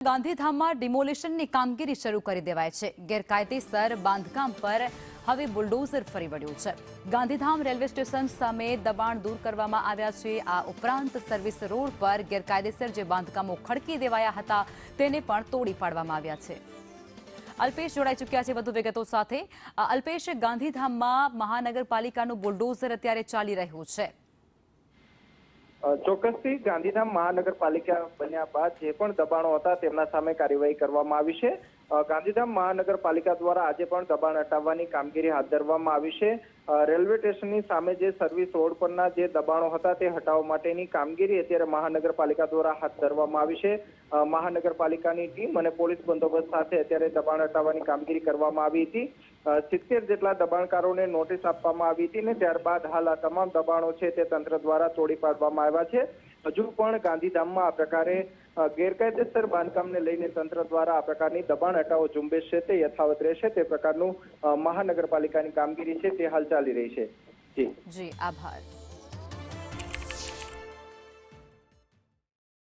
ગાંધીધામમાં ડિમોલિશનની કામગીરી શરૂ કરી દેવાય છે। ગેરકાયદેસર બાંધકામ પર હવે બુલડોઝર ફરી વળ્યું છે। ગાંધીધામ રેલવે સ્ટેશન સામે દબાણ દૂર કરવામાં આવ્યા છે। આ ઉપરાંત સર્વિસ રોડ પર ગેરકાયદેસર જે બાંધકામો ખડકી દેવાયા હતા તેને પણ તોડી પાડવામાં આવ્યા છે। અલ્પેશ જોડાઈ ચૂક્યા છે વધુ વિગતો સાથે। અલ્પેશ, ગાંધીધામમાં મહાનગરપાલિકાનું બુલડોઝર અત્યારે ચાલી રહ્યું છે। ચોક્કસથી ગાંધીધામ મહાનગરપાલિકા બન્યા બાદ જે પણ દબાણો હતા તેમના સામે કાર્યવાહી કરવામાં આવી છે। ગાંધીધામ મહાનગરપાલિકા દ્વારા આજે પણ દબાણ હટાવવાની કામગીરી હાથ ધરવામાં આવી છે। રેલવે સ્ટેશનની સામે જે સર્વિસ રોડ પરના જે દબાણો હતા તે હટાવવા માટેની કામગીરી અત્યારે મહાનગરપાલિકા દ્વારા હાથ ધરવામાં આવી છે। મહાનગરપાલિકાની ટીમ અને પોલીસ બંદોબસ્ત સાથે અત્યારે દબાણ હટાવવાની કામગીરી કરવામાં આવી હતી। 70 જેટલા દબાણકારોને નોટિસ આપવામાં આવી હતી ને ત્યારબાદ હાલ આ તમામ દબાણો છે તે તંત્ર દ્વારા તોડી પાડવામાં આવ્યા છે। હજુ પણ ગાંધીધામમાં આ પ્રકારે ગેરકાયદેસર બાંધકામને લઈને તંત્ર દ્વારા આ પ્રકારની દબાણ હટાવો ઝુંબેશ છે તે યથાવત રહેશે તે પ્રકારનું મહાનગરપાલિકાની કામગીરી છે તે હાલ ચાલી રહી છે। જી, આભાર।